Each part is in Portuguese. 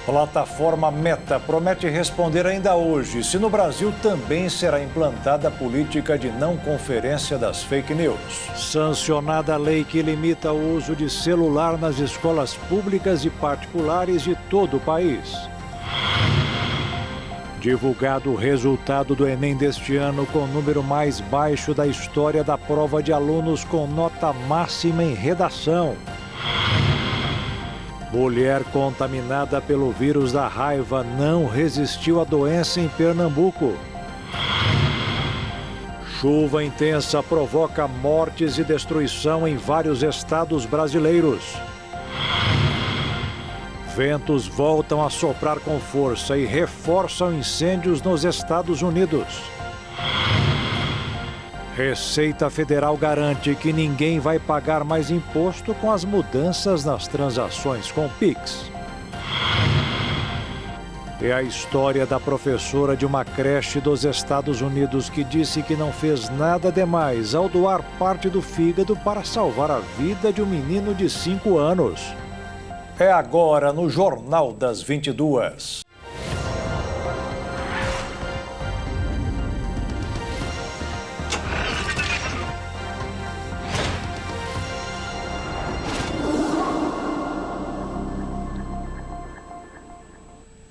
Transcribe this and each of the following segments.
A plataforma Meta promete responder ainda hoje se no Brasil também será implantada a política de não conferência das fake news. Sancionada a lei que limita o uso de celular nas escolas públicas e particulares de todo o país. Divulgado o resultado do Enem deste ano com o número mais baixo da história da prova de alunos com nota máxima em redação. Mulher contaminada pelo vírus da raiva não resistiu à doença em Pernambuco. Chuva intensa provoca mortes e destruição em vários estados brasileiros. Ventos voltam a soprar com força e reforçam incêndios nos Estados Unidos. Receita Federal garante que ninguém vai pagar mais imposto com as mudanças nas transações com Pix. É a história da professora de uma creche dos Estados Unidos que disse que não fez nada demais ao doar parte do fígado para salvar a vida de um menino de 5 anos. É agora no Jornal das 22.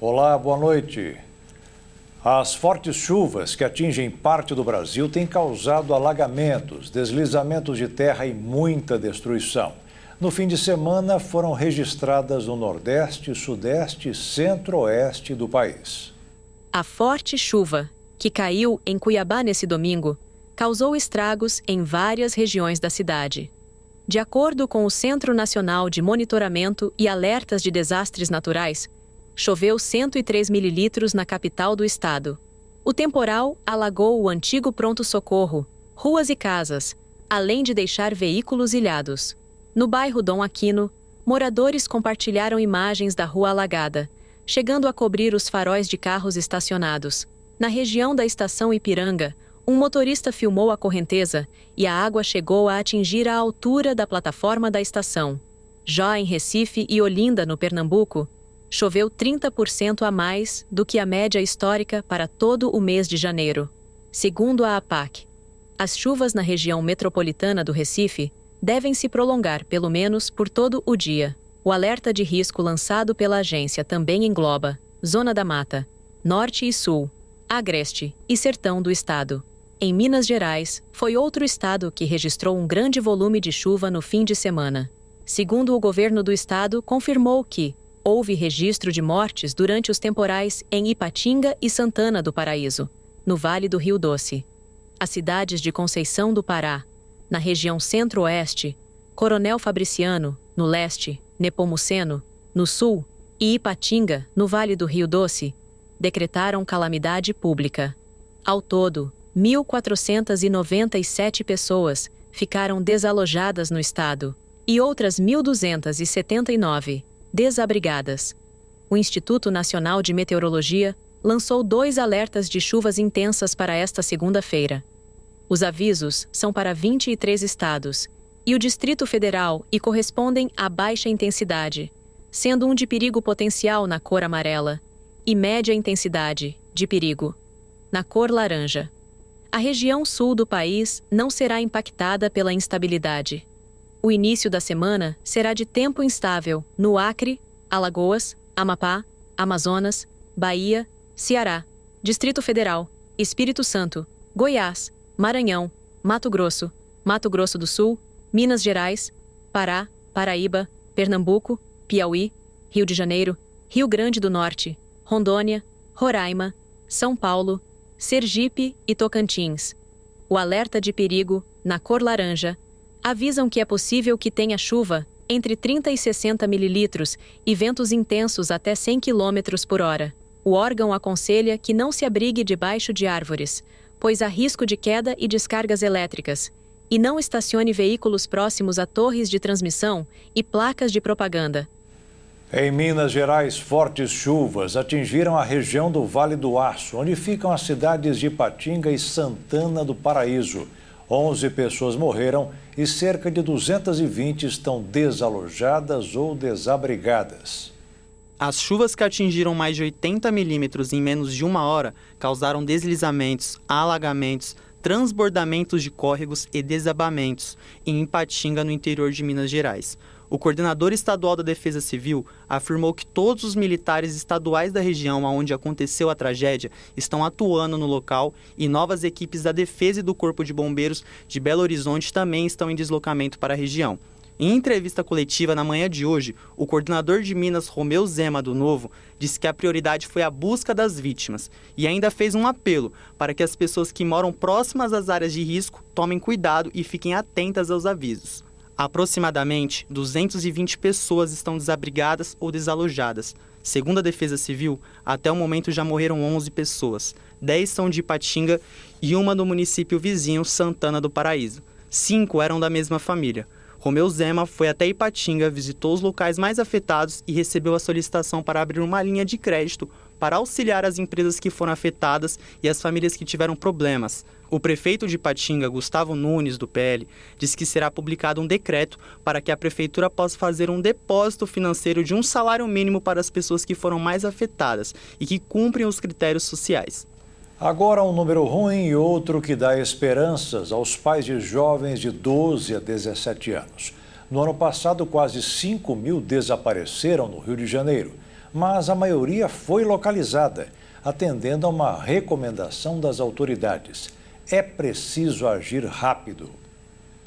Olá, boa noite. As fortes chuvas que atingem parte do Brasil têm causado alagamentos, deslizamentos de terra e muita destruição. No fim de semana, foram registradas no Nordeste, Sudeste e Centro-Oeste do país. A forte chuva, que caiu em Cuiabá nesse domingo, causou estragos em várias regiões da cidade. De acordo com o Centro Nacional de Monitoramento e Alertas de Desastres Naturais, choveu 103 mililitros na capital do estado. O temporal alagou o antigo pronto-socorro, ruas e casas, além de deixar veículos ilhados. No bairro Dom Aquino, moradores compartilharam imagens da rua alagada, chegando a cobrir os faróis de carros estacionados. Na região da estação Ipiranga, um motorista filmou a correnteza e a água chegou a atingir a altura da plataforma da estação. Já em Recife e Olinda, no Pernambuco, choveu 30% a mais do que a média histórica para todo o mês de janeiro. Segundo a APAC, as chuvas na região metropolitana do Recife devem se prolongar pelo menos por todo o dia. O alerta de risco lançado pela agência também engloba Zona da Mata, Norte e Sul, Agreste e Sertão do estado. Em Minas Gerais, foi outro estado que registrou um grande volume de chuva no fim de semana. Segundo o governo do estado, confirmou que houve registro de mortes durante os temporais em Ipatinga e Santana do Paraíso, no Vale do Rio Doce. As cidades de Conceição do Pará, na região centro-oeste, Coronel Fabriciano, no leste, Nepomuceno, no sul, e Ipatinga, no Vale do Rio Doce, decretaram calamidade pública. Ao todo, 1.497 pessoas ficaram desalojadas no estado e outras 1.279 desabrigadas. O Instituto Nacional de Meteorologia lançou 2 alertas de chuvas intensas para esta segunda-feira. Os avisos são para 23 estados e o Distrito Federal e correspondem a baixa intensidade, sendo um de perigo potencial na cor amarela e média intensidade de perigo na cor laranja. A região sul do país não será impactada pela instabilidade. O início da semana será de tempo instável no Acre, Alagoas, Amapá, Amazonas, Bahia, Ceará, Distrito Federal, Espírito Santo, Goiás, Maranhão, Mato Grosso do Sul, Minas Gerais, Pará, Paraíba, Pernambuco, Piauí, Rio de Janeiro, Rio Grande do Norte, Rondônia, Roraima, São Paulo, Sergipe e Tocantins. O alerta de perigo, na cor laranja, avisam que é possível que tenha chuva entre 30 e 60 mililitros e ventos intensos até 100 km por hora. O órgão aconselha que não se abrigue debaixo de árvores, pois há risco de queda e descargas elétricas, e não estacione veículos próximos a torres de transmissão e placas de propaganda. Em Minas Gerais, fortes chuvas atingiram a região do Vale do Aço, onde ficam as cidades de Ipatinga e Santana do Paraíso. 11 pessoas morreram e cerca de 220 estão desalojadas ou desabrigadas. As chuvas que atingiram mais de 80 milímetros em menos de uma hora causaram deslizamentos, alagamentos, transbordamentos de córregos e desabamentos em Ipatinga, no interior de Minas Gerais. O coordenador estadual da Defesa Civil afirmou que todos os militares estaduais da região onde aconteceu a tragédia estão atuando no local e novas equipes da Defesa e do Corpo de Bombeiros de Belo Horizonte também estão em deslocamento para a região. Em entrevista coletiva na manhã de hoje, o coordenador de Minas, Romeu Zema, do Novo, disse que a prioridade foi a busca das vítimas e ainda fez um apelo para que as pessoas que moram próximas às áreas de risco tomem cuidado e fiquem atentas aos avisos. Aproximadamente 220 pessoas estão desabrigadas ou desalojadas. Segundo a Defesa Civil, até o momento já morreram 11 pessoas. 10 são de Ipatinga e uma do município vizinho, Santana do Paraíso. 5 eram da mesma família. Romeu Zema foi até Ipatinga, visitou os locais mais afetados e recebeu a solicitação para abrir uma linha de crédito para auxiliar as empresas que foram afetadas e as famílias que tiveram problemas. O prefeito de Ipatinga, Gustavo Nunes, do PL, disse que será publicado um decreto para que a prefeitura possa fazer um depósito financeiro de um salário mínimo para as pessoas que foram mais afetadas e que cumprem os critérios sociais. Agora um número ruim e outro que dá esperanças aos pais de jovens de 12 a 17 anos. No ano passado, quase 5 mil desapareceram no Rio de Janeiro, mas a maioria foi localizada, atendendo a uma recomendação das autoridades. É preciso agir rápido.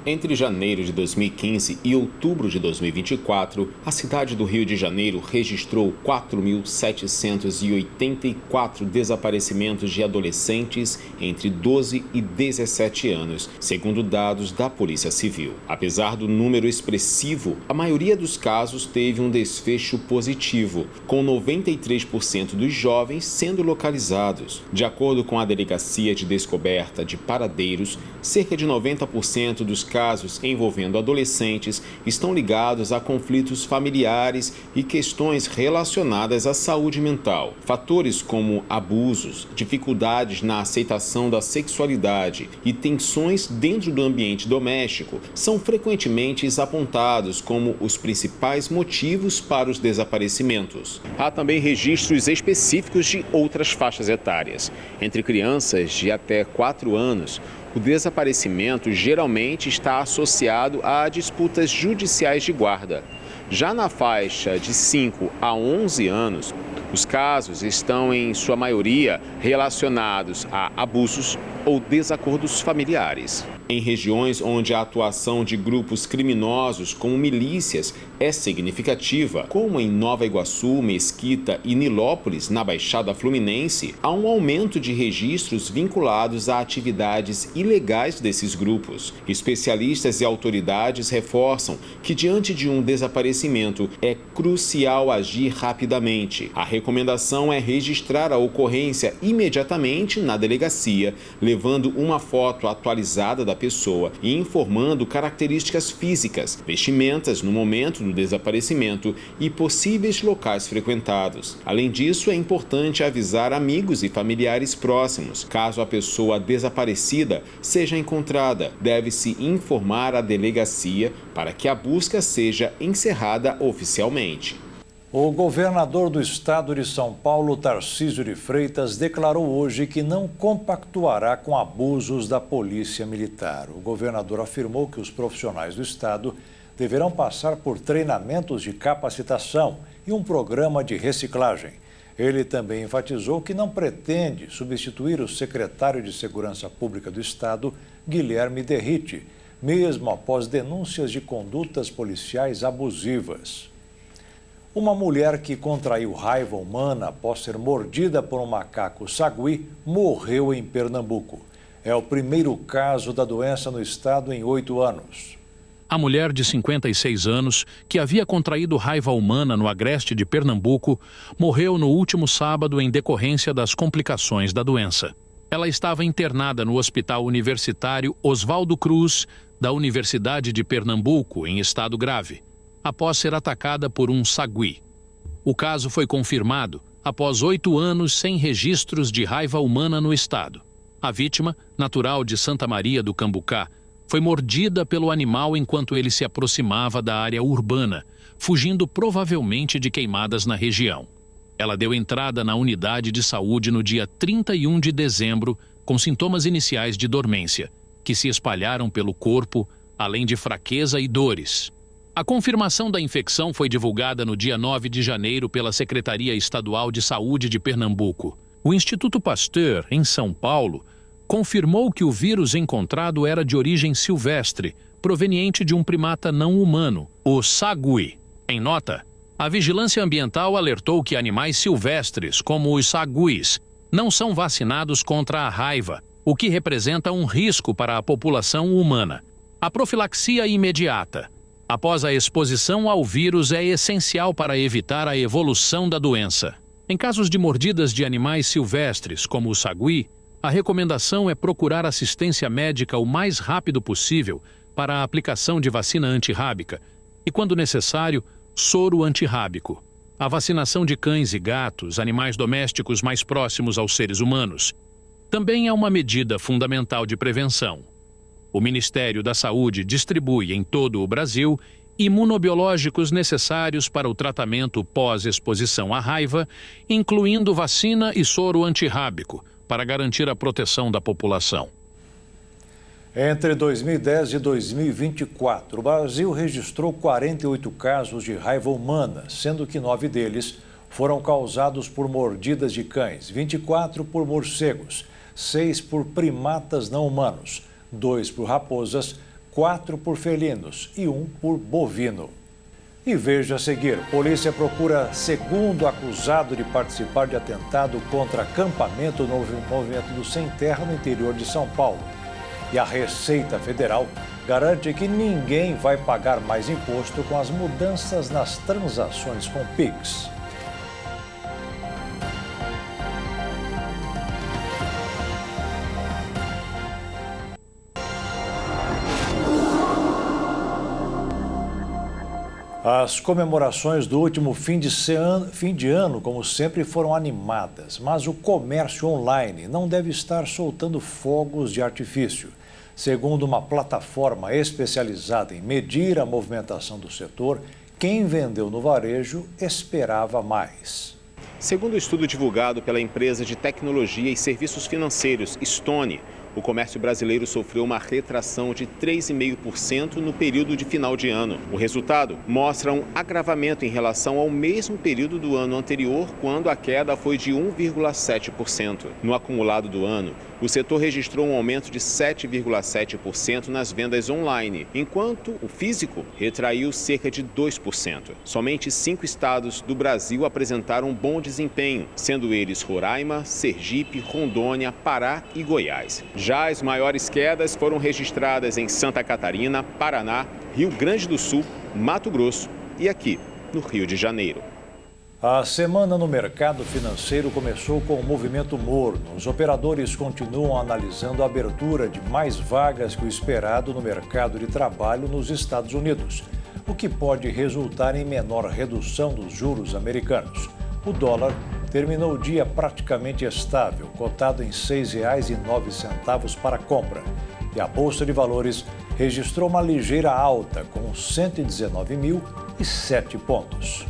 Entre janeiro de 2015 e outubro de 2024, a cidade do Rio de Janeiro registrou 4.784 desaparecimentos de adolescentes entre 12 e 17 anos, segundo dados da Polícia Civil. Apesar do número expressivo, a maioria dos casos teve um desfecho positivo, com 93% dos jovens sendo localizados. De acordo com a Delegacia de Descoberta de Paradeiros, cerca de 90% dos casos envolvendo adolescentes estão ligados a conflitos familiares e questões relacionadas à saúde mental. Fatores como abusos, dificuldades na aceitação da sexualidade e tensões dentro do ambiente doméstico são frequentemente apontados como os principais motivos para os desaparecimentos. Há também registros específicos de outras faixas etárias. Entre crianças de até 4 anos, o desaparecimento geralmente está associado a disputas judiciais de guarda. Já na faixa de 5 a 11 anos, os casos estão, em sua maioria, relacionados a abusos ou desacordos familiares. Em regiões onde a atuação de grupos criminosos como milícias é significativa, como em Nova Iguaçu, Mesquita e Nilópolis, na Baixada Fluminense, há um aumento de registros vinculados a atividades ilegais desses grupos. Especialistas e autoridades reforçam que, diante de um desaparecimento, é crucial agir rapidamente. A recomendação é registrar a ocorrência imediatamente na delegacia, levando uma foto atualizada da pessoa e informando características físicas, vestimentas no momento do desaparecimento e possíveis locais frequentados. Além disso, é importante avisar amigos e familiares próximos. Caso a pessoa desaparecida seja encontrada, deve-se informar a delegacia para que a busca seja encerrada oficialmente. O governador do estado de São Paulo, Tarcísio de Freitas, declarou hoje que não compactuará com abusos da Polícia Militar. O governador afirmou que os profissionais do estado deverão passar por treinamentos de capacitação e um programa de reciclagem. Ele também enfatizou que não pretende substituir o secretário de Segurança Pública do estado, Guilherme Derrite, mesmo após denúncias de condutas policiais abusivas. Uma mulher que contraiu raiva humana após ser mordida por um macaco sagui morreu em Pernambuco. É o primeiro caso da doença no estado em 8 anos. A mulher de 56 anos, que havia contraído raiva humana no agreste de Pernambuco, morreu no último sábado em decorrência das complicações da doença. Ela estava internada no Hospital Universitário Oswaldo Cruz, da Universidade de Pernambuco, em estado grave, após ser atacada por um sagui. O caso foi confirmado após 8 anos sem registros de raiva humana no estado. A vítima, natural de Santa Maria do Cambucá, foi mordida pelo animal enquanto ele se aproximava da área urbana, fugindo provavelmente de queimadas na região. Ela deu entrada na unidade de saúde no dia 31 de dezembro, com sintomas iniciais de dormência, que se espalharam pelo corpo, além de fraqueza e dores. A confirmação da infecção foi divulgada no dia 9 de janeiro pela Secretaria Estadual de Saúde de Pernambuco. O Instituto Pasteur, em São Paulo, confirmou que o vírus encontrado era de origem silvestre, proveniente de um primata não humano, o sagui. Em nota, a Vigilância Ambiental alertou que animais silvestres, como os saguis, não são vacinados contra a raiva, o que representa um risco para a população humana. A profilaxia imediata, após a exposição ao vírus, é essencial para evitar a evolução da doença. Em casos de mordidas de animais silvestres, como o sagui, a recomendação é procurar assistência médica o mais rápido possível para a aplicação de vacina antirrábica e, quando necessário, soro antirrábico. A vacinação de cães e gatos, animais domésticos mais próximos aos seres humanos, também é uma medida fundamental de prevenção. O Ministério da Saúde distribui em todo o Brasil imunobiológicos necessários para o tratamento pós-exposição à raiva, incluindo vacina e soro antirrábico, para garantir a proteção da população. Entre 2010 e 2024, o Brasil registrou 48 casos de raiva humana, sendo que 9 deles foram causados por mordidas de cães, 24 por morcegos, 6 por primatas não humanos, 2 por raposas, 4 por felinos e 1 por bovino. E veja a seguir, polícia procura segundo acusado de participar de atentado contra acampamento no movimento do Sem Terra no interior de São Paulo. E a Receita Federal garante que ninguém vai pagar mais imposto com as mudanças nas transações com Pix. As comemorações do último fim de ano, como sempre, foram animadas, mas o comércio online não deve estar soltando fogos de artifício. Segundo uma plataforma especializada em medir a movimentação do setor, quem vendeu no varejo esperava mais. Segundo o estudo divulgado pela empresa de tecnologia e serviços financeiros Stone, o comércio brasileiro sofreu uma retração de 3,5% no período de final de ano. O resultado mostra um agravamento em relação ao mesmo período do ano anterior, quando a queda foi de 1,7%. No acumulado do ano, o setor registrou um aumento de 7,7% nas vendas online, enquanto o físico retraiu cerca de 2%. Somente 5 estados do Brasil apresentaram um bom desempenho, sendo eles Roraima, Sergipe, Rondônia, Pará e Goiás. Já as maiores quedas foram registradas em Santa Catarina, Paraná, Rio Grande do Sul, Mato Grosso e aqui, no Rio de Janeiro. A semana no mercado financeiro começou com um movimento morno. Os operadores continuam analisando a abertura de mais vagas que o esperado no mercado de trabalho nos Estados Unidos, o que pode resultar em menor redução dos juros americanos. O dólar terminou o dia praticamente estável, cotado em R$ 6,09 para compra. E a Bolsa de Valores registrou uma ligeira alta, com 119.007 pontos.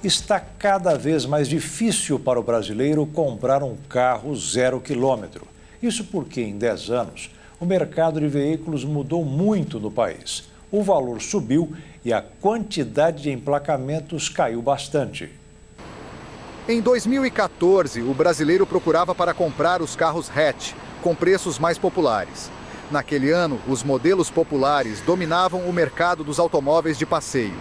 Está cada vez mais difícil para o brasileiro comprar um carro 0 quilômetro. Isso porque, em 10 anos, o mercado de veículos mudou muito no país. O valor subiu e a quantidade de emplacamentos caiu bastante. Em 2014, o brasileiro procurava para comprar os carros hatch, com preços mais populares. Naquele ano, os modelos populares dominavam o mercado dos automóveis de passeio.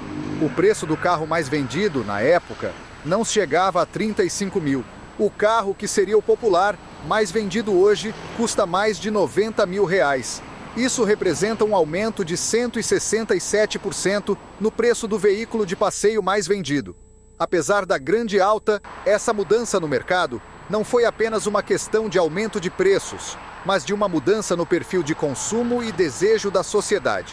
O preço do carro mais vendido, na época, não chegava a 35 mil. O carro que seria o popular, mais vendido hoje, custa mais de 90 mil reais. Isso representa um aumento de 167% no preço do veículo de passeio mais vendido. Apesar da grande alta, essa mudança no mercado não foi apenas uma questão de aumento de preços, mas de uma mudança no perfil de consumo e desejo da sociedade.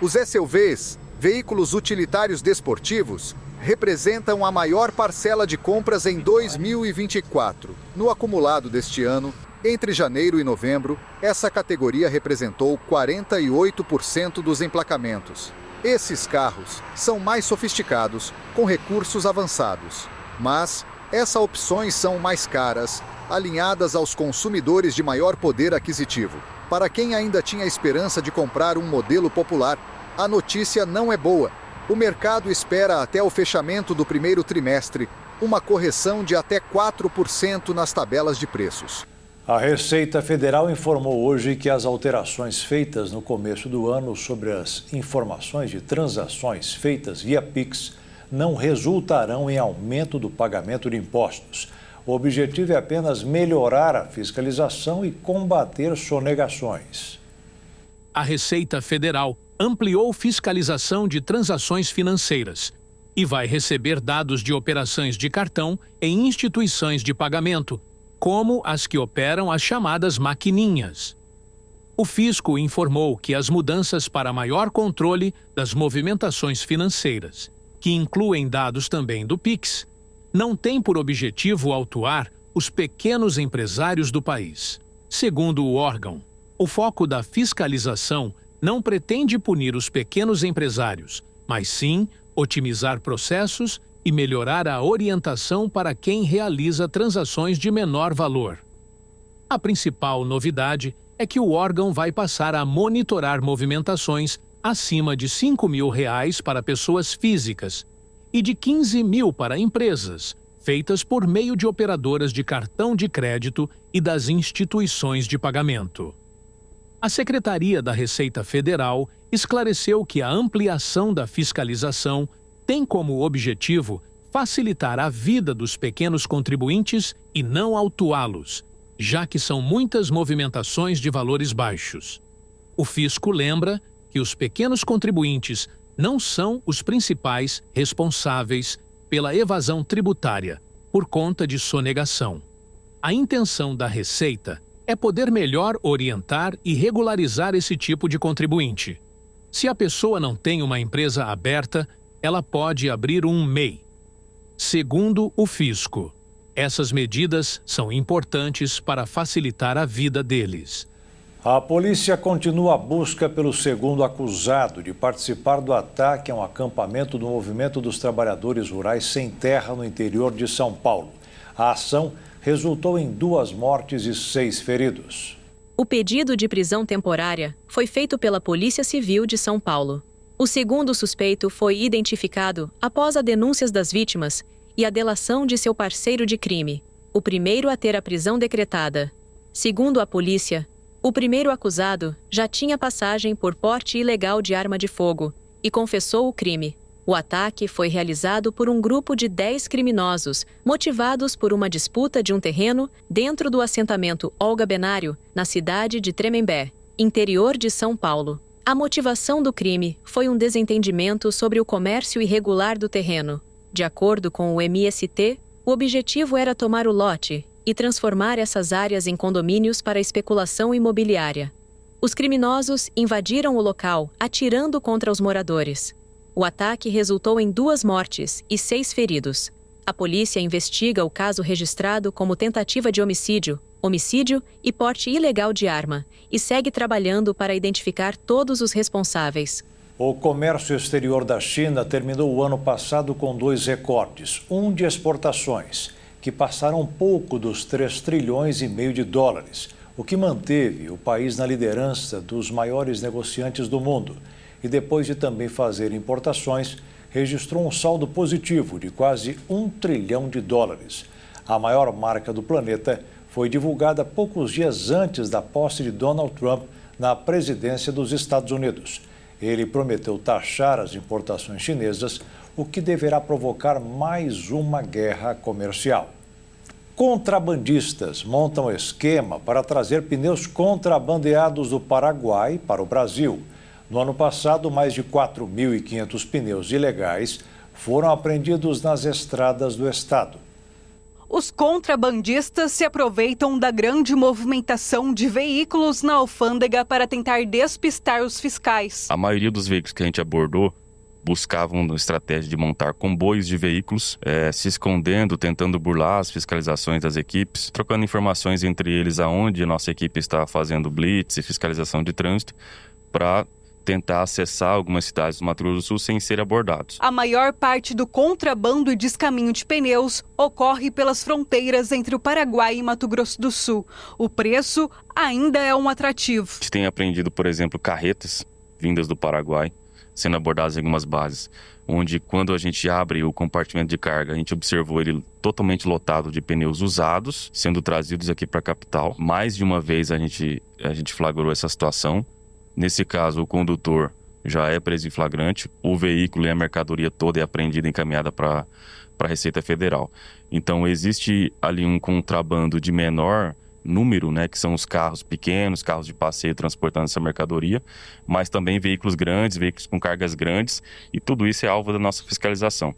Os SUVs, veículos utilitários desportivos, representam a maior parcela de compras em 2024. No acumulado deste ano, entre janeiro e novembro, essa categoria representou 48% dos emplacamentos. Esses carros são mais sofisticados, com recursos avançados. Mas essas opções são mais caras, alinhadas aos consumidores de maior poder aquisitivo. Para quem ainda tinha esperança de comprar um modelo popular, a notícia não é boa. O mercado espera até o fechamento do primeiro trimestre uma correção de até 4% nas tabelas de preços. A Receita Federal informou hoje que as alterações feitas no começo do ano sobre as informações de transações feitas via Pix não resultarão em aumento do pagamento de impostos. O objetivo é apenas melhorar a fiscalização e combater sonegações. A Receita Federal ampliou fiscalização de transações financeiras e vai receber dados de operações de cartão em instituições de pagamento, como as que operam as chamadas maquininhas. O fisco informou que as mudanças para maior controle das movimentações financeiras, que incluem dados também do Pix, não têm por objetivo autuar os pequenos empresários do país. Segundo o órgão, o foco da fiscalização não pretende punir os pequenos empresários, mas sim otimizar processos e melhorar a orientação para quem realiza transações de menor valor. A principal novidade é que o órgão vai passar a monitorar movimentações acima de R$ 5.000 para pessoas físicas e de R$ 15.000 para empresas, feitas por meio de operadoras de cartão de crédito e das instituições de pagamento. A Secretaria da Receita Federal esclareceu que a ampliação da fiscalização tem como objetivo facilitar a vida dos pequenos contribuintes e não autuá-los, já que são muitas movimentações de valores baixos. O fisco lembra que os pequenos contribuintes não são os principais responsáveis pela evasão tributária, por conta de sonegação. A intenção da Receita é poder melhor orientar e regularizar esse tipo de contribuinte. Se a pessoa não tem uma empresa aberta, ela pode abrir um MEI. Segundo o fisco, essas medidas são importantes para facilitar a vida deles. A polícia continua a busca pelo segundo acusado de participar do ataque a um acampamento do Movimento dos Trabalhadores Rurais Sem Terra no interior de São Paulo. A ação resultou em 2 mortes e 6 feridos. O pedido de prisão temporária foi feito pela Polícia Civil de São Paulo. O segundo suspeito foi identificado após as denúncias das vítimas e a delação de seu parceiro de crime, o primeiro a ter a prisão decretada. Segundo a polícia, o primeiro acusado já tinha passagem por porte ilegal de arma de fogo e confessou o crime. O ataque foi realizado por um grupo de 10 criminosos, motivados por uma disputa de um terreno dentro do assentamento Olga Benário, na cidade de Tremembé, interior de São Paulo. A motivação do crime foi um desentendimento sobre o comércio irregular do terreno. De acordo com o MST, o objetivo era tomar o lote e transformar essas áreas em condomínios para especulação imobiliária. Os criminosos invadiram o local, atirando contra os moradores. O ataque resultou em 2 mortes e 6 feridos. A polícia investiga o caso registrado como tentativa de homicídio, homicídio e porte ilegal de arma e segue trabalhando para identificar todos os responsáveis. O comércio exterior da China terminou o ano passado com 2 recordes. Um de exportações, que passaram pouco dos 3,5 trilhões de dólares, o que manteve o país na liderança dos maiores negociantes do mundo. E depois de também fazer importações, registrou um saldo positivo de quase 1 trilhão de dólares. A maior marca do planeta foi divulgada poucos dias antes da posse de Donald Trump na presidência dos Estados Unidos. Ele prometeu taxar as importações chinesas, o que deverá provocar mais uma guerra comercial. Contrabandistas montam esquema para trazer pneus contrabandeados do Paraguai para o Brasil. No ano passado, mais de 4.500 pneus ilegais foram apreendidos nas estradas do estado. Os contrabandistas se aproveitam da grande movimentação de veículos na alfândega para tentar despistar os fiscais. A maioria dos veículos que a gente abordou buscavam uma estratégia de montar comboios de veículos, se escondendo, tentando burlar as fiscalizações das equipes, trocando informações entre eles aonde a nossa equipe está fazendo blitz e fiscalização de trânsito para tentar acessar algumas cidades do Mato Grosso do Sul sem serem abordados. A maior parte do contrabando e descaminho de pneus ocorre pelas fronteiras entre o Paraguai e Mato Grosso do Sul. O preço ainda é um atrativo. A gente tem apreendido, por exemplo, carretas vindas do Paraguai, sendo abordadas em algumas bases, onde quando a gente abre o compartimento de carga, a gente observou ele totalmente lotado de pneus usados, sendo trazidos aqui para a capital. Mais de uma vez a gente flagrou essa situação. Nesse caso, o condutor já é preso em flagrante, o veículo e a mercadoria toda é apreendida e encaminhada para a Receita Federal. Então, existe ali um contrabando de menor número, né, que são os carros pequenos, carros de passeio transportando essa mercadoria, mas também veículos grandes, veículos com cargas grandes, e tudo isso é alvo da nossa fiscalização.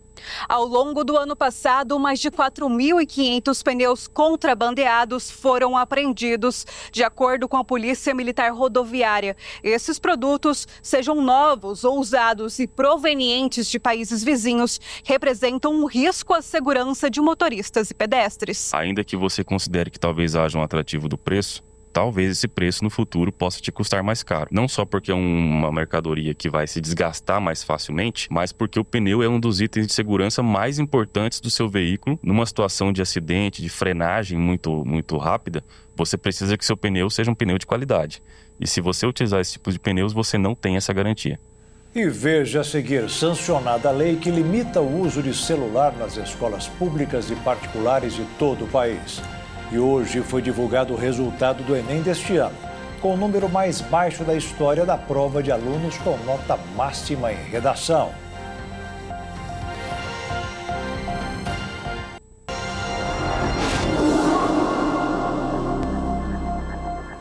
Ao longo do ano passado, mais de 4.500 pneus contrabandeados foram apreendidos, de acordo com a Polícia Militar Rodoviária. Esses produtos, sejam novos ou usados e provenientes de países vizinhos, representam um risco à segurança de motoristas e pedestres. Ainda que você considere que talvez haja um atrativo do preço, talvez esse preço no futuro possa te custar mais caro. Não só porque é uma mercadoria que vai se desgastar mais facilmente, mas porque o pneu é um dos itens de segurança mais importantes do seu veículo. Numa situação de acidente, de frenagem muito rápida, você precisa que seu pneu seja um pneu de qualidade. E se você utilizar esse tipo de pneus, você não tem essa garantia. E veja a seguir, sancionada a lei que limita o uso de celular nas escolas públicas e particulares de todo o país. E hoje foi divulgado o resultado do Enem deste ano, com o número mais baixo da história da prova de alunos com nota máxima em redação.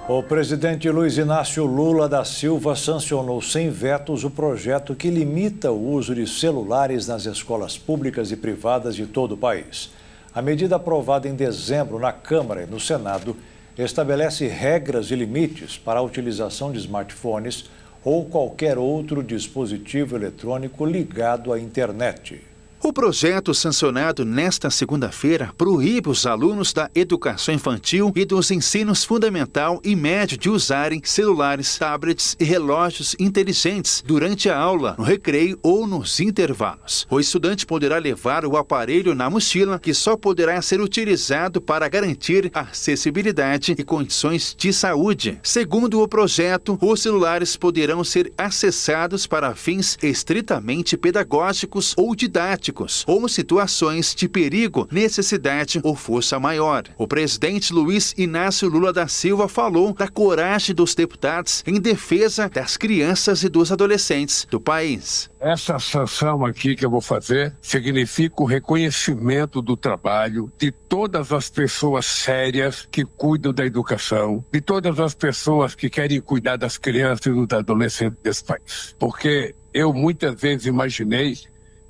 O presidente Luiz Inácio Lula da Silva sancionou sem vetos o projeto que limita o uso de celulares nas escolas públicas e privadas de todo o país. A medida aprovada em dezembro na Câmara e no Senado estabelece regras e limites para a utilização de smartphones ou qualquer outro dispositivo eletrônico ligado à internet. O projeto sancionado nesta segunda-feira proíbe os alunos da educação infantil e dos ensinos fundamental e médio de usarem celulares, tablets e relógios inteligentes durante a aula, no recreio ou nos intervalos. O estudante poderá levar o aparelho na mochila, que só poderá ser utilizado para garantir acessibilidade e condições de saúde. Segundo o projeto, os celulares poderão ser acessados para fins estritamente pedagógicos ou didáticos, ou situações de perigo, necessidade ou força maior. O presidente Luiz Inácio Lula da Silva falou da coragem dos deputados em defesa das crianças e dos adolescentes do país. Essa sanção aqui que eu vou fazer significa o reconhecimento do trabalho de todas as pessoas sérias que cuidam da educação, de todas as pessoas que querem cuidar das crianças e dos adolescentes desse país. Porque eu muitas vezes imaginei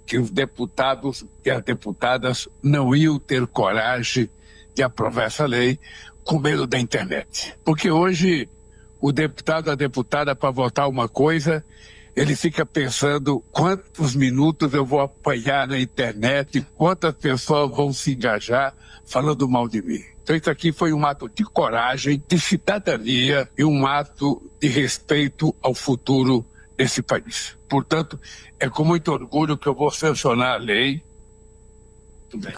que os deputados e as deputadas não iam ter coragem de aprovar essa lei com medo da internet. Porque hoje o deputado, a deputada, para votar uma coisa, ele fica pensando quantos minutos eu vou apanhar na internet, quantas pessoas vão se engajar falando mal de mim. Então isso aqui foi um ato de coragem, de cidadania e um ato de respeito ao futuro desse país. Portanto, é com muito orgulho que eu vou sancionar a lei. Tudo bem.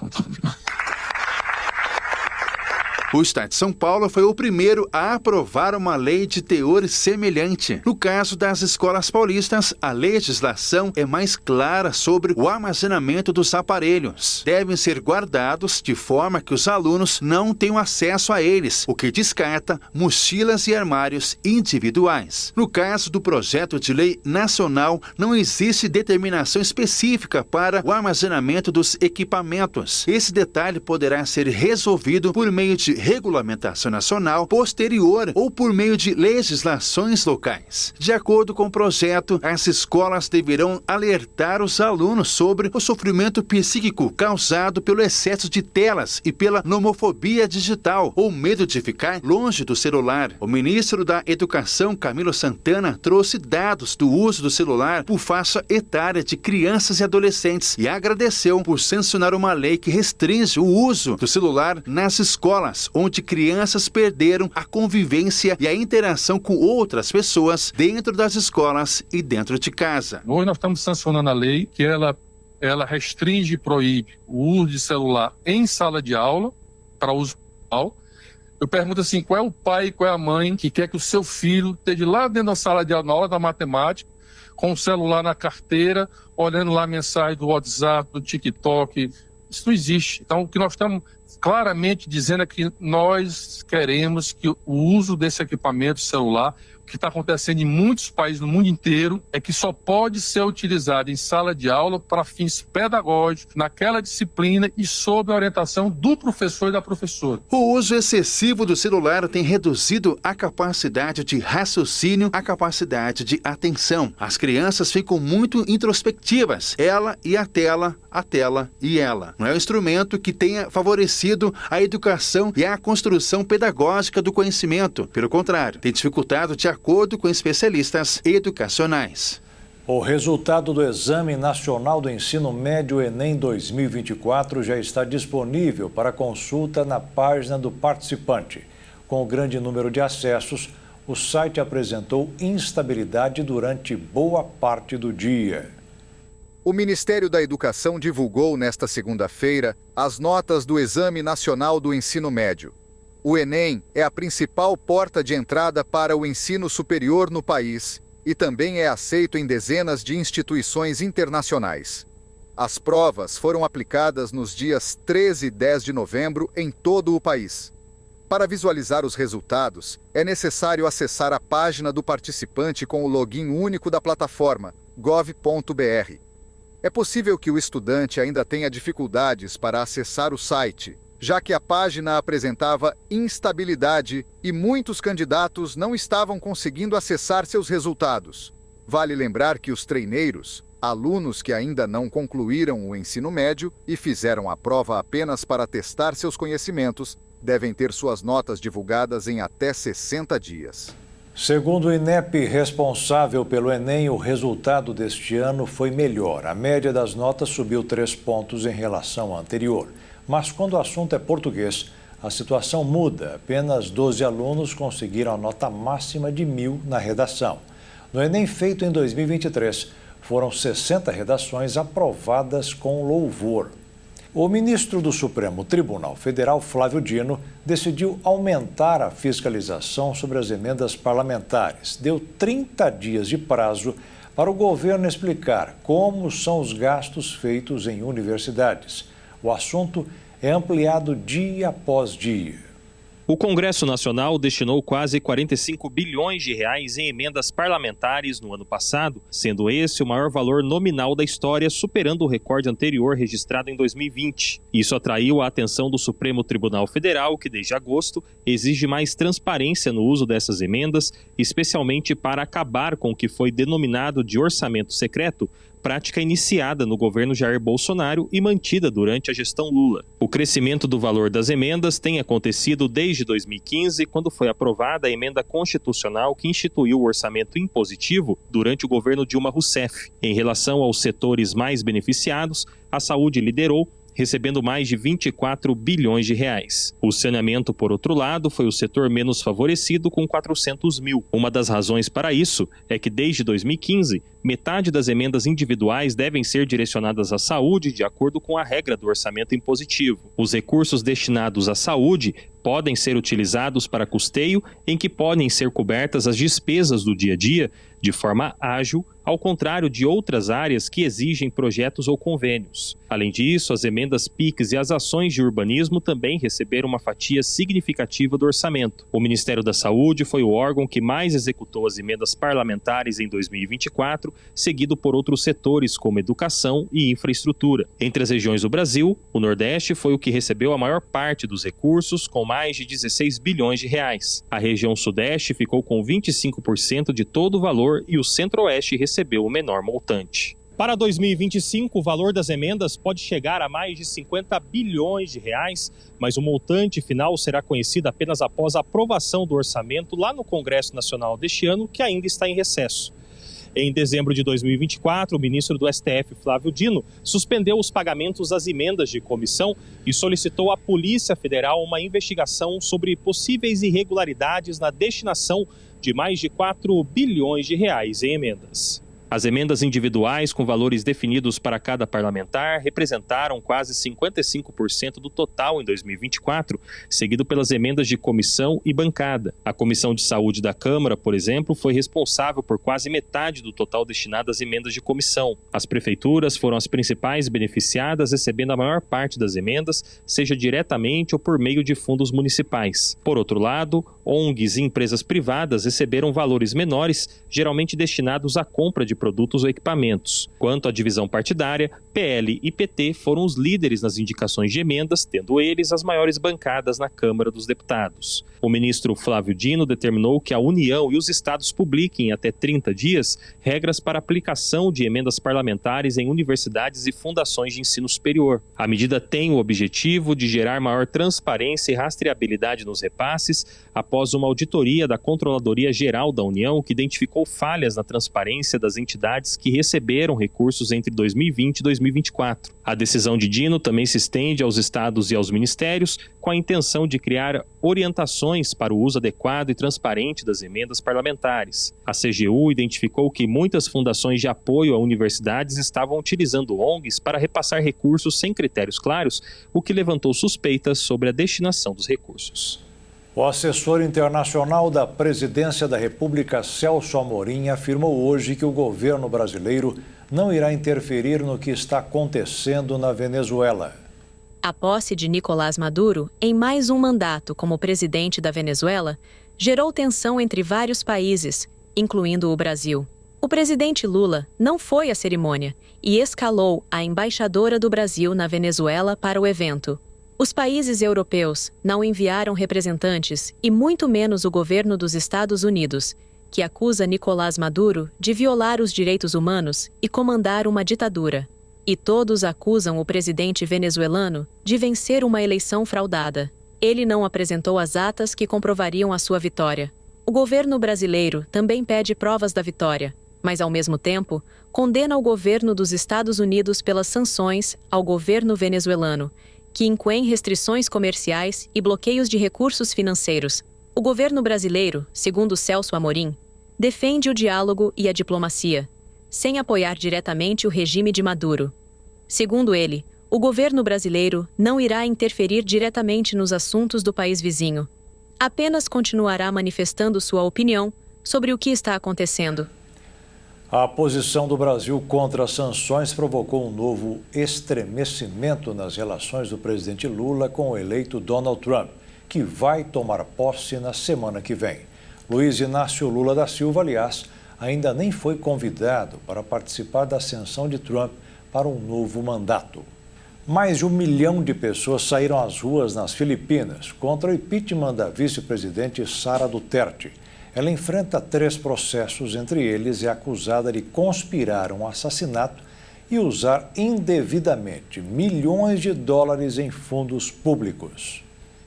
O Estado de São Paulo foi o primeiro a aprovar uma lei de teor semelhante. No caso das escolas paulistas, a legislação é mais clara sobre o armazenamento dos aparelhos. Devem ser guardados de forma que os alunos não tenham acesso a eles, o que descarta mochilas e armários individuais. No caso do projeto de lei nacional, não existe determinação específica para o armazenamento dos equipamentos. Esse detalhe poderá ser resolvido por meio de regulamentação nacional posterior ou por meio de legislações locais. De acordo com o projeto, as escolas deverão alertar os alunos sobre o sofrimento psíquico causado pelo excesso de telas e pela nomofobia digital ou medo de ficar longe do celular. O ministro da Educação, Camilo Santana, trouxe dados do uso do celular por faixa etária de crianças e adolescentes e agradeceu por sancionar uma lei que restringe o uso do celular nas escolas, onde crianças perderam a convivência e a interação com outras pessoas dentro das escolas e dentro de casa. Hoje nós estamos sancionando a lei que ela restringe e proíbe o uso de celular em sala de aula para uso pessoal. Eu pergunto assim, qual é o pai, qual é a mãe que quer que o seu filho esteja lá dentro da sala de aula, na hora da matemática, com o celular na carteira, olhando lá a mensagem do WhatsApp, do TikTok? Isso não existe. Então, o que nós estamos claramente dizendo é que nós queremos que o uso desse equipamento celular, o que está acontecendo em muitos países no mundo inteiro, é que só pode ser utilizado em sala de aula para fins pedagógicos, naquela disciplina e sob a orientação do professor e da professora. O uso excessivo do celular tem reduzido a capacidade de raciocínio, a capacidade de atenção. As crianças ficam muito introspectivas, ela e a tela e ela. Não é um instrumento que tenha favorecido a educação e a construção pedagógica do conhecimento. Pelo contrário, tem dificultado de acordo com especialistas educacionais. O resultado do Exame Nacional do Ensino Médio Enem 2024 já está disponível para consulta na página do participante. Com o grande número de acessos, o site apresentou instabilidade durante boa parte do dia. O Ministério da Educação divulgou nesta segunda-feira as notas do Exame Nacional do Ensino Médio. O Enem é a principal porta de entrada para o ensino superior no país e também é aceito em dezenas de instituições internacionais. As provas foram aplicadas nos dias 13 e 10 de novembro em todo o país. Para visualizar os resultados, é necessário acessar a página do participante com o login único da plataforma, gov.br. É possível que o estudante ainda tenha dificuldades para acessar o site, já que a página apresentava instabilidade e muitos candidatos não estavam conseguindo acessar seus resultados. Vale lembrar que os treineiros, alunos que ainda não concluíram o ensino médio e fizeram a prova apenas para testar seus conhecimentos, devem ter suas notas divulgadas em até 60 dias. Segundo o INEP, responsável pelo Enem, o resultado deste ano foi melhor. A média das notas subiu 3 pontos em relação à anterior. Mas quando o assunto é português, a situação muda. Apenas 12 alunos conseguiram a nota máxima de 1.000 na redação. No Enem feito em 2023, foram 60 redações aprovadas com louvor. O ministro do Supremo Tribunal Federal, Flávio Dino, decidiu aumentar a fiscalização sobre as emendas parlamentares. Deu 30 dias de prazo para o governo explicar como são os gastos feitos em universidades. O assunto é ampliado dia após dia. O Congresso Nacional destinou quase 45 bilhões de reais em emendas parlamentares no ano passado, sendo esse o maior valor nominal da história, superando o recorde anterior registrado em 2020. Isso atraiu a atenção do Supremo Tribunal Federal, que desde agosto exige mais transparência no uso dessas emendas, especialmente para acabar com o que foi denominado de orçamento secreto, prática iniciada no governo Jair Bolsonaro e mantida durante a gestão Lula. O crescimento do valor das emendas tem acontecido desde 2015, quando foi aprovada a emenda constitucional que instituiu o orçamento impositivo durante o governo Dilma Rousseff. Em relação aos setores mais beneficiados, a saúde liderou, recebendo mais de 24 bilhões de reais. O saneamento, por outro lado, foi o setor menos favorecido, com 400 mil. Uma das razões para isso é que, desde 2015, metade das emendas individuais devem ser direcionadas à saúde, de acordo com a regra do orçamento impositivo. Os recursos destinados à saúde podem ser utilizados para custeio, em que podem ser cobertas as despesas do dia a dia de forma ágil, ao contrário de outras áreas que exigem projetos ou convênios. Além disso, as emendas PIX e as ações de urbanismo também receberam uma fatia significativa do orçamento. O Ministério da Saúde foi o órgão que mais executou as emendas parlamentares em 2024, seguido por outros setores como educação e infraestrutura. Entre as regiões do Brasil, o Nordeste foi o que recebeu a maior parte dos recursos, com mais de 16 bilhões de reais. A região Sudeste ficou com 25% de todo o valor e o Centro-Oeste recebeu o menor montante. Para 2025, o valor das emendas pode chegar a mais de 50 bilhões de reais, mas o montante final será conhecido apenas após a aprovação do orçamento lá no Congresso Nacional deste ano, que ainda está em recesso. Em dezembro de 2024, o ministro do STF, Flávio Dino, suspendeu os pagamentos às emendas de comissão e solicitou à Polícia Federal uma investigação sobre possíveis irregularidades na destinação de mais de 4 bilhões de reais em emendas. As emendas individuais, com valores definidos para cada parlamentar, representaram quase 55% do total em 2024, seguido pelas emendas de comissão e bancada. A Comissão de Saúde da Câmara, por exemplo, foi responsável por quase metade do total destinado às emendas de comissão. As prefeituras foram as principais beneficiadas, recebendo a maior parte das emendas, seja diretamente ou por meio de fundos municipais. Por outro lado, ONGs e empresas privadas receberam valores menores, geralmente destinados à compra de produtos ou equipamentos. Quanto à divisão partidária, PL e PT foram os líderes nas indicações de emendas, tendo eles as maiores bancadas na Câmara dos Deputados. O ministro Flávio Dino determinou que a União e os estados publiquem em até 30 dias regras para aplicação de emendas parlamentares em universidades e fundações de ensino superior. A medida tem o objetivo de gerar maior transparência e rastreabilidade nos repasses, após uma auditoria da Controladoria Geral da União que identificou falhas na transparência das entidades que receberam recursos entre 2020 e 2024. A decisão de Dino também se estende aos estados e aos ministérios, com a intenção de criar orientações para o uso adequado e transparente das emendas parlamentares. A CGU identificou que muitas fundações de apoio a universidades estavam utilizando ONGs para repassar recursos sem critérios claros, o que levantou suspeitas sobre a destinação dos recursos. O assessor internacional da Presidência da República, Celso Amorim, afirmou hoje que o governo brasileiro não irá interferir no que está acontecendo na Venezuela. A posse de Nicolás Maduro em mais um mandato como presidente da Venezuela gerou tensão entre vários países, incluindo o Brasil. O presidente Lula não foi à cerimônia e escalou a embaixadora do Brasil na Venezuela para o evento. Os países europeus não enviaram representantes e muito menos o governo dos Estados Unidos, que acusa Nicolás Maduro de violar os direitos humanos e comandar uma ditadura. E todos acusam o presidente venezuelano de vencer uma eleição fraudada. Ele não apresentou as atas que comprovariam a sua vitória. O governo brasileiro também pede provas da vitória, mas ao mesmo tempo condena o governo dos Estados Unidos pelas sanções ao governo venezuelano, que incluem restrições comerciais e bloqueios de recursos financeiros. O governo brasileiro, segundo Celso Amorim, defende o diálogo e a diplomacia, sem apoiar diretamente o regime de Maduro. Segundo ele, o governo brasileiro não irá interferir diretamente nos assuntos do país vizinho. Apenas continuará manifestando sua opinião sobre o que está acontecendo. A posição do Brasil contra as sanções provocou um novo estremecimento nas relações do presidente Lula com o eleito Donald Trump, que vai tomar posse na semana que vem. Luiz Inácio Lula da Silva, aliás, ainda nem foi convidado para participar da ascensão de Trump para um novo mandato. Mais de 1 milhão de pessoas saíram às ruas nas Filipinas contra o impeachment da vice-presidente Sara Duterte. Ela enfrenta 3 processos, entre eles é acusada de conspirar um assassinato e usar indevidamente milhões de dólares em fundos públicos.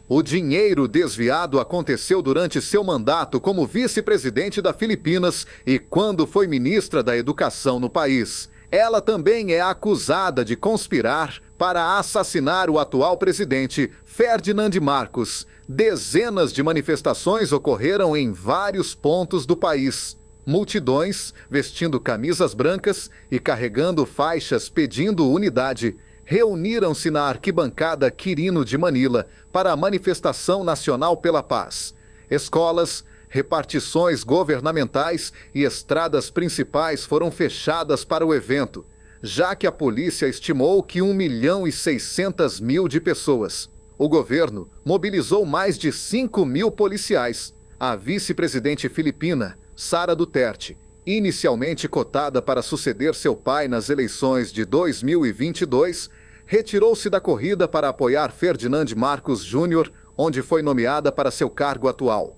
O dinheiro desviado aconteceu durante seu mandato como vice-presidente da Filipinas e quando foi ministra da Educação no país. Ela também é acusada de conspirar para assassinar o atual presidente, Ferdinand Marcos. Dezenas de manifestações ocorreram em vários pontos do país. Multidões, vestindo camisas brancas e carregando faixas pedindo unidade, reuniram-se na arquibancada Quirino de Manila para a Manifestação Nacional pela Paz. Escolas, repartições governamentais e estradas principais foram fechadas para o evento, já que a polícia estimou que 1.600.000 de pessoas. O governo mobilizou mais de 5.000 policiais. A vice-presidente filipina, Sara Duterte, inicialmente cotada para suceder seu pai nas eleições de 2022, retirou-se da corrida para apoiar Ferdinand Marcos Jr., onde foi nomeada para seu cargo atual.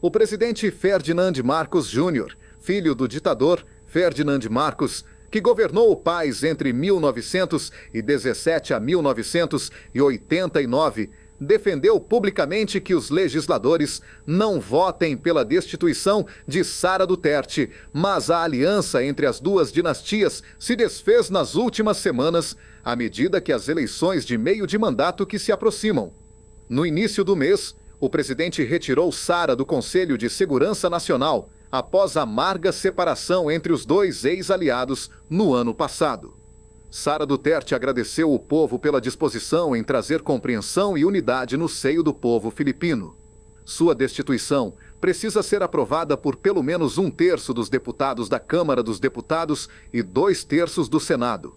O presidente Ferdinand Marcos Jr., filho do ditador Ferdinand Marcos, que governou o país entre 1917 a 1989, defendeu publicamente que os legisladores não votem pela destituição de Sara Duterte, mas a aliança entre as duas dinastias se desfez nas últimas semanas, à medida que as eleições de meio de mandato que se aproximam. No início do mês, o presidente retirou Sara do Conselho de Segurança Nacional, após a amarga separação entre os dois ex-aliados no ano passado. Sara Duterte agradeceu o povo pela disposição em trazer compreensão e unidade no seio do povo filipino. Sua destituição precisa ser aprovada por pelo menos 1/3 dos deputados da Câmara dos Deputados e 2/3 do Senado.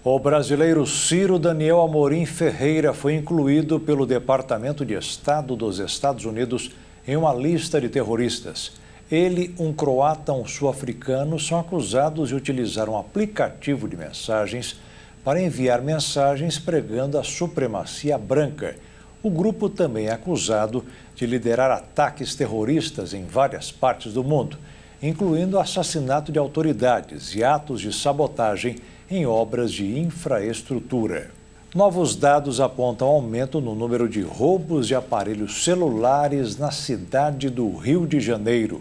O brasileiro Ciro Daniel Amorim Ferreira foi incluído pelo Departamento de Estado dos Estados Unidos em uma lista de terroristas. Ele, um croata e um sul-africano são acusados de utilizar um aplicativo de mensagens para enviar mensagens pregando a supremacia branca. O grupo também é acusado de liderar ataques terroristas em várias partes do mundo, incluindo assassinato de autoridades e atos de sabotagem em obras de infraestrutura. Novos dados apontam aumento no número de roubos de aparelhos celulares na cidade do Rio de Janeiro.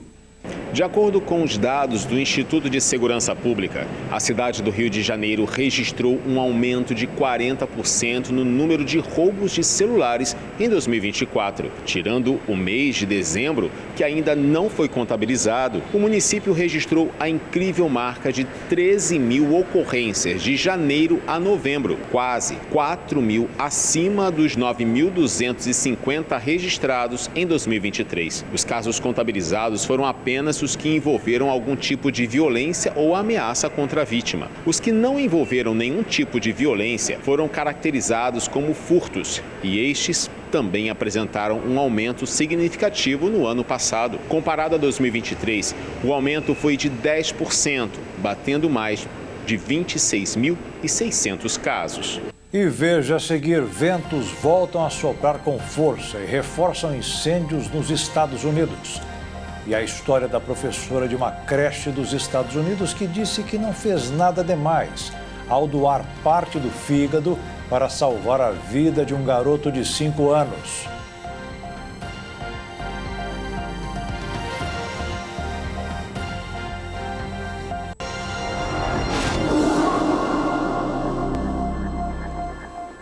De acordo com os dados do Instituto de Segurança Pública, a cidade do Rio de Janeiro registrou um aumento de 40% no número de roubos de celulares em 2024. Tirando o mês de dezembro, que ainda não foi contabilizado, o município registrou a incrível marca de 13 mil ocorrências de janeiro a novembro, quase 4 mil acima dos 9.250 registrados em 2023. Os casos contabilizados foram apenas os que envolveram algum tipo de violência ou ameaça contra a vítima. Os que não envolveram nenhum tipo de violência foram caracterizados como furtos, e estes também apresentaram um aumento significativo no ano passado. Comparado a 2023, o aumento foi de 10%, batendo mais de 26.600 casos. E veja a seguir, ventos voltam a soprar com força e reforçam incêndios nos Estados Unidos. E a história da professora de uma creche dos Estados Unidos que disse que não fez nada demais ao doar parte do fígado para salvar a vida de um garoto de 5 anos.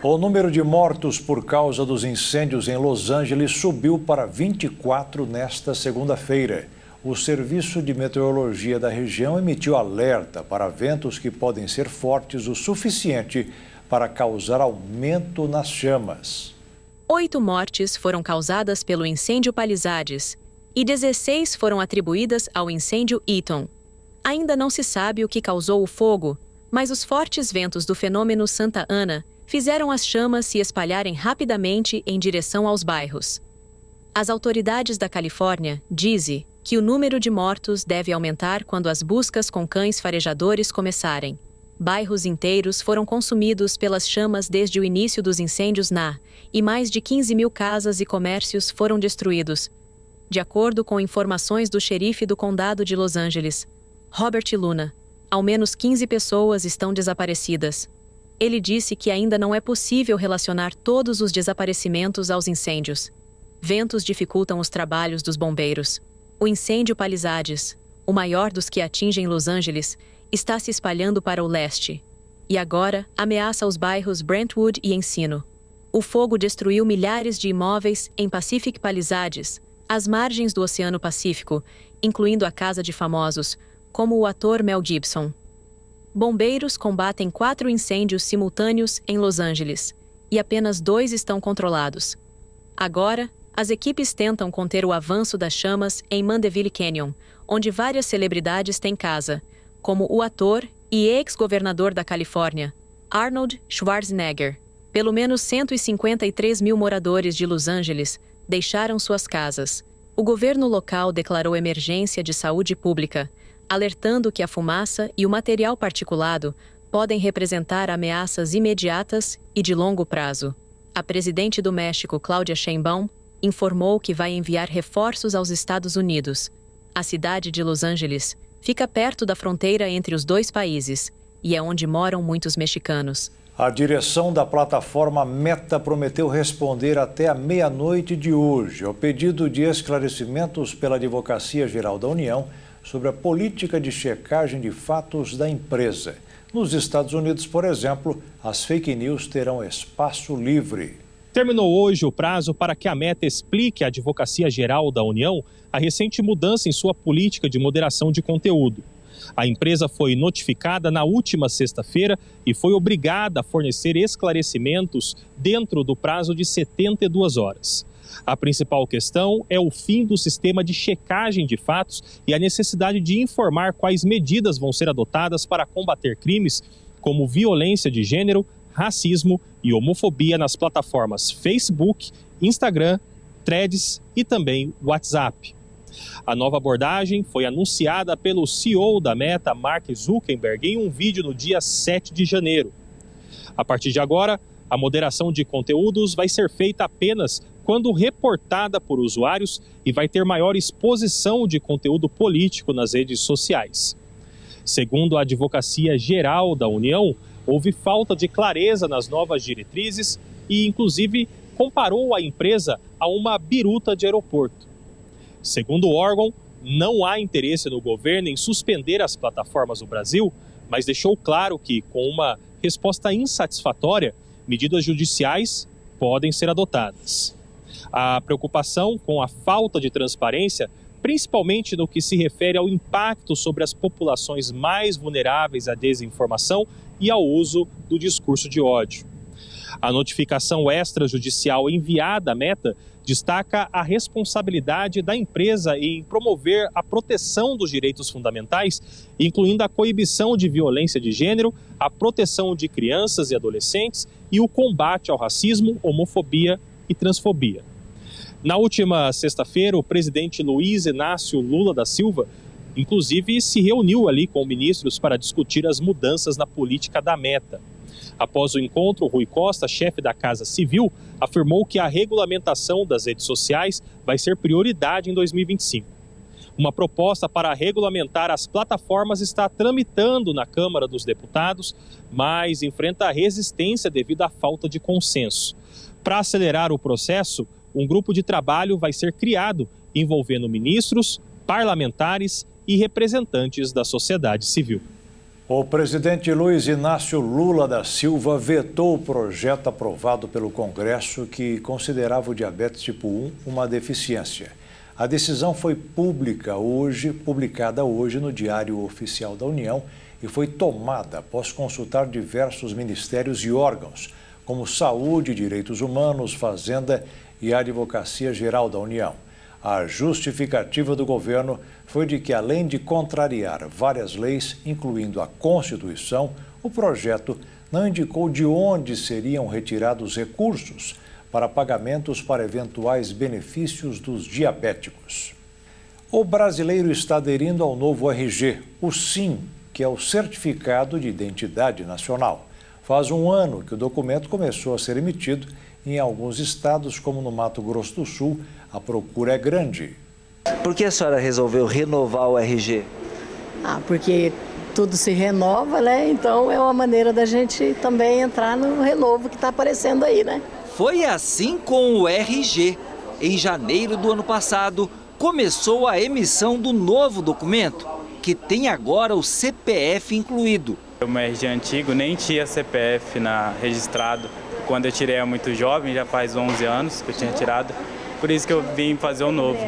O número de mortos por causa dos incêndios em Los Angeles subiu para 24 nesta segunda-feira. O Serviço de Meteorologia da região emitiu alerta para ventos que podem ser fortes o suficiente para causar aumento nas chamas. 8 mortes foram causadas pelo incêndio Palisades e 16 foram atribuídas ao incêndio Eaton. Ainda não se sabe o que causou o fogo, mas os fortes ventos do fenômeno Santa Ana fizeram as chamas se espalharem rapidamente em direção aos bairros. As autoridades da Califórnia dizem que o número de mortos deve aumentar quando as buscas com cães farejadores começarem. Bairros inteiros foram consumidos pelas chamas desde o início dos incêndios e mais de 15 mil casas e comércios foram destruídos. De acordo com informações do xerife do condado de Los Angeles, Robert Luna, ao menos 15 pessoas estão desaparecidas. Ele disse que ainda não é possível relacionar todos os desaparecimentos aos incêndios. Ventos dificultam os trabalhos dos bombeiros. O incêndio Palisades, o maior dos que atingem Los Angeles, está se espalhando para o leste e agora ameaça os bairros Brentwood e Encino. O fogo destruiu milhares de imóveis em Pacific Palisades, às margens do Oceano Pacífico, incluindo a casa de famosos, como o ator Mel Gibson. Bombeiros combatem 4 incêndios simultâneos em Los Angeles e apenas 2 estão controlados. Agora, as equipes tentam conter o avanço das chamas em Mandeville Canyon, onde várias celebridades têm casa, como o ator e ex-governador da Califórnia, Arnold Schwarzenegger. Pelo menos 153 mil moradores de Los Angeles deixaram suas casas. O governo local declarou emergência de saúde pública, alertando que a fumaça e o material particulado podem representar ameaças imediatas e de longo prazo. A presidente do México, Claudia Sheinbaum, informou que vai enviar reforços aos Estados Unidos. A cidade de Los Angeles fica perto da fronteira entre os 2 países e é onde moram muitos mexicanos. A direção da plataforma Meta prometeu responder até a meia-noite de hoje ao pedido de esclarecimentos pela Advocacia Geral da União sobre a política de checagem de fatos da empresa. Nos Estados Unidos, por exemplo, as fake news terão espaço livre. Terminou hoje o prazo para que a Meta explique à Advocacia Geral da União a recente mudança em sua política de moderação de conteúdo. A empresa foi notificada na última sexta-feira e foi obrigada a fornecer esclarecimentos dentro do prazo de 72 horas. A principal questão é o fim do sistema de checagem de fatos e a necessidade de informar quais medidas vão ser adotadas para combater crimes como violência de gênero, racismo e homofobia nas plataformas Facebook, Instagram, Threads e também WhatsApp. A nova abordagem foi anunciada pelo CEO da Meta, Mark Zuckerberg, em um vídeo no dia 7 de janeiro. A partir de agora, a moderação de conteúdos vai ser feita apenas quando reportada por usuários e vai ter maior exposição de conteúdo político nas redes sociais. Segundo a Advocacia Geral da União, houve falta de clareza nas novas diretrizes e, inclusive, comparou a empresa a uma biruta de aeroporto. Segundo o órgão, não há interesse no governo em suspender as plataformas no Brasil, mas deixou claro que, com uma resposta insatisfatória, medidas judiciais podem ser adotadas. A preocupação com a falta de transparência, principalmente no que se refere ao impacto sobre as populações mais vulneráveis à desinformação e ao uso do discurso de ódio. A notificação extrajudicial enviada à Meta destaca a responsabilidade da empresa em promover a proteção dos direitos fundamentais, incluindo a coibição de violência de gênero, a proteção de crianças e adolescentes e o combate ao racismo, homofobia e transfobia. Na última sexta-feira, o presidente Luiz Inácio Lula da Silva, inclusive, se reuniu ali com ministros para discutir as mudanças na política da Meta. Após o encontro, Rui Costa, chefe da Casa Civil, afirmou que a regulamentação das redes sociais vai ser prioridade em 2025. Uma proposta para regulamentar as plataformas está tramitando na Câmara dos Deputados, mas enfrenta resistência devido à falta de consenso. Para acelerar o processo, um grupo de trabalho vai ser criado, envolvendo ministros, parlamentares e representantes da sociedade civil. O presidente Luiz Inácio Lula da Silva vetou o projeto aprovado pelo Congresso que considerava o diabetes tipo 1 uma deficiência. A decisão foi publicada hoje no Diário Oficial da União e foi tomada após consultar diversos ministérios e órgãos, como Saúde, Direitos Humanos, Fazenda e Advocacia Geral da União. A justificativa do governo foi de que, além de contrariar várias leis, incluindo a Constituição, o projeto não indicou de onde seriam retirados recursos para pagamentos para eventuais benefícios dos diabéticos. O brasileiro está aderindo ao novo RG, o SIM, que é o Certificado de Identidade Nacional. Faz um ano que o documento começou a ser emitido. Em alguns estados, como no Mato Grosso do Sul, a procura é grande. Por que a senhora resolveu renovar o RG? Porque tudo se renova, né? Então é uma maneira da gente também entrar no renovo que está aparecendo aí, né? Foi assim com o RG. Em janeiro do ano passado, começou a emissão do novo documento, que tem agora o CPF incluído. O meu RG antigo nem tinha CPF registrado. Quando eu tirei é muito jovem, já faz 11 anos que eu tinha tirado, por isso que eu vim fazer o novo.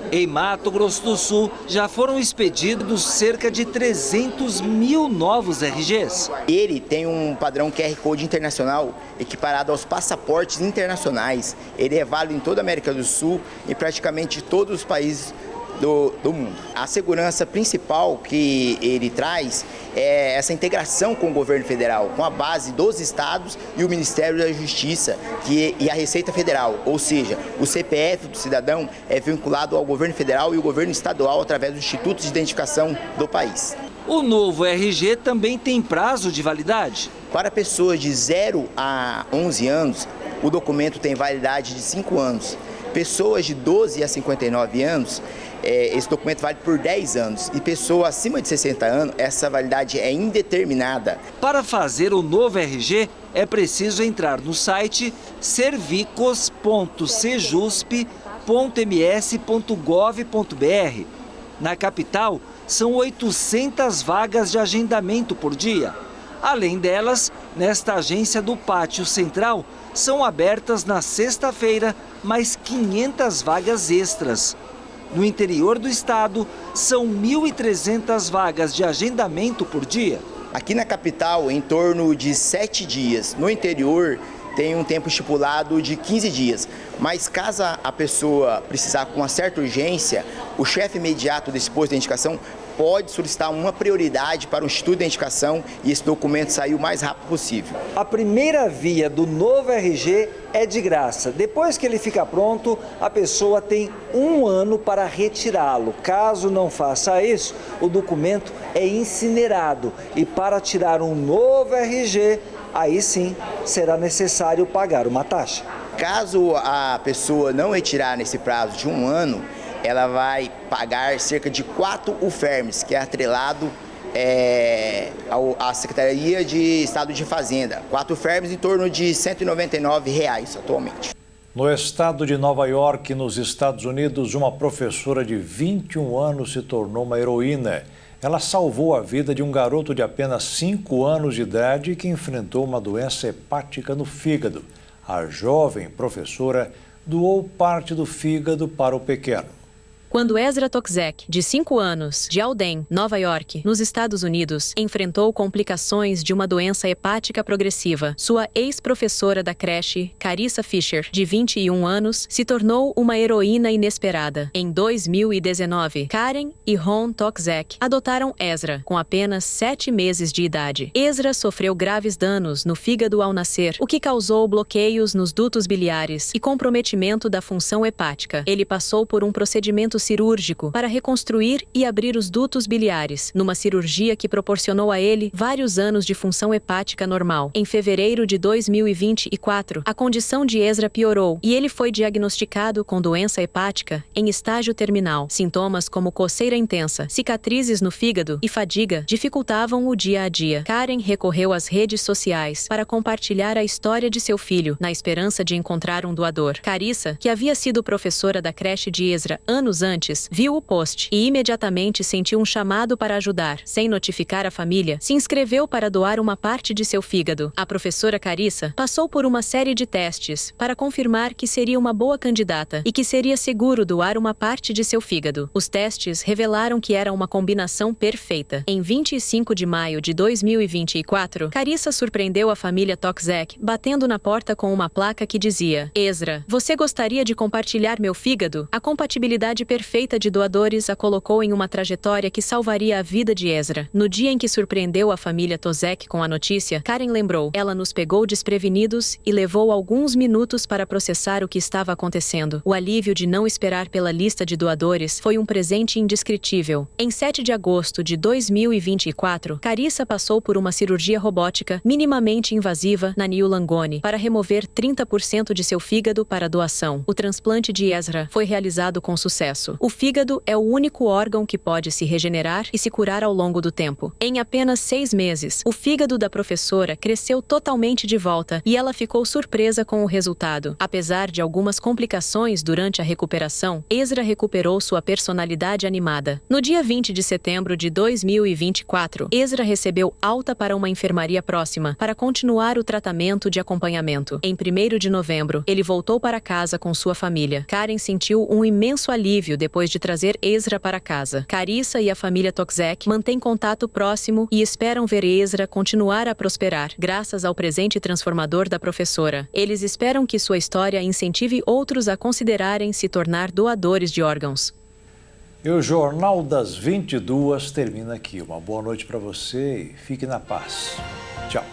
Em Mato Grosso do Sul, já foram expedidos cerca de 300 mil novos RGs. Ele tem um padrão QR Code internacional equiparado aos passaportes internacionais. Ele é válido em toda a América do Sul e praticamente todos os países do mundo. A segurança principal que ele traz é essa integração com o governo federal, com a base dos estados e o Ministério da Justiça e a Receita Federal, ou seja, o CPF do cidadão é vinculado ao governo federal e o governo estadual através dos institutos de identificação do país. O novo RG também tem prazo de validade. Para pessoas de 0 a 11 anos, o documento tem validade de 5 anos. Pessoas de 12 a 59 anos, esse documento vale por 10 anos. E pessoa acima de 60 anos, essa validade é indeterminada. Para fazer o novo RG, é preciso entrar no site servicos.sejusp.ms.gov.br. Na capital, são 800 vagas de agendamento por dia. Além delas, nesta agência do Pátio Central, são abertas na sexta-feira mais 500 vagas extras. No interior do estado, são 1.300 vagas de agendamento por dia. Aqui na capital, em torno de 7 dias. No interior, tem um tempo estipulado de 15 dias. Mas caso a pessoa precisar com uma certa urgência, o chefe imediato desse posto de identificação pode solicitar uma prioridade para o Instituto de Identificação e esse documento sair o mais rápido possível. A primeira via do novo RG é de graça. Depois que ele fica pronto, a pessoa tem 1 ano para retirá-lo. Caso não faça isso, o documento é incinerado. E para tirar um novo RG, aí sim será necessário pagar uma taxa. Caso a pessoa não retirar nesse prazo de 1 ano, ela vai pagar cerca de 4 UFERMs, que é atrelado à Secretaria de Estado de Fazenda. 4 UFERMs em torno de R$ 199 atualmente. No estado de Nova York, nos Estados Unidos, uma professora de 21 anos se tornou uma heroína. Ela salvou a vida de um garoto de apenas 5 anos de idade que enfrentou uma doença hepática no fígado. A jovem professora doou parte do fígado para o pequeno. Quando Ezra Toczek, de 5 anos, de Alden, Nova York, nos Estados Unidos, enfrentou complicações de uma doença hepática progressiva, sua ex-professora da creche, Carissa Fisher, de 21 anos, se tornou uma heroína inesperada. Em 2019, Karen e Ron Toczek adotaram Ezra, com apenas 7 meses de idade. Ezra sofreu graves danos no fígado ao nascer, o que causou bloqueios nos dutos biliares e comprometimento da função hepática. Ele passou por um procedimento cirúrgico para reconstruir e abrir os dutos biliares, numa cirurgia que proporcionou a ele vários anos de função hepática normal. Em fevereiro de 2024, a condição de Ezra piorou e ele foi diagnosticado com doença hepática em estágio terminal. Sintomas como coceira intensa, cicatrizes no fígado e fadiga dificultavam o dia a dia. Karen recorreu às redes sociais para compartilhar a história de seu filho, na esperança de encontrar um doador. Carissa, que havia sido professora da creche de Ezra anos antes, viu o post e imediatamente sentiu um chamado para ajudar. Sem notificar a família, se inscreveu para doar uma parte de seu fígado. A professora Carissa passou por uma série de testes para confirmar que seria uma boa candidata e que seria seguro doar uma parte de seu fígado. Os testes revelaram que era uma combinação perfeita. Em 25 de maio de 2024, Carissa surpreendeu a família Toczek batendo na porta com uma placa que dizia: Ezra, você gostaria de compartilhar meu fígado? A compatibilidade perfeita de doadores a colocou em uma trajetória que salvaria a vida de Ezra. No dia em que surpreendeu a família Toczek com a notícia, Karen lembrou: ela nos pegou desprevenidos e levou alguns minutos para processar o que estava acontecendo. O alívio de não esperar pela lista de doadores foi um presente indescritível. Em 7 de agosto de 2024, Carissa passou por uma cirurgia robótica minimamente invasiva na New Langone para remover 30% de seu fígado para doação. O transplante de Ezra foi realizado com sucesso. O fígado é o único órgão que pode se regenerar e se curar ao longo do tempo. Em apenas 6 meses, o fígado da professora cresceu totalmente de volta e ela ficou surpresa com o resultado. Apesar de algumas complicações durante a recuperação, Ezra recuperou sua personalidade animada. No dia 20 de setembro de 2024, Ezra recebeu alta para uma enfermaria próxima para continuar o tratamento de acompanhamento. Em 1º de novembro, ele voltou para casa com sua família. Karen sentiu um imenso alívio depois de trazer Ezra para casa. Carissa e a família Toczek mantêm contato próximo e esperam ver Ezra continuar a prosperar, graças ao presente transformador da professora. Eles esperam que sua história incentive outros a considerarem se tornar doadores de órgãos. E o Jornal das 22 termina aqui. Uma boa noite para você e fique na paz. Tchau.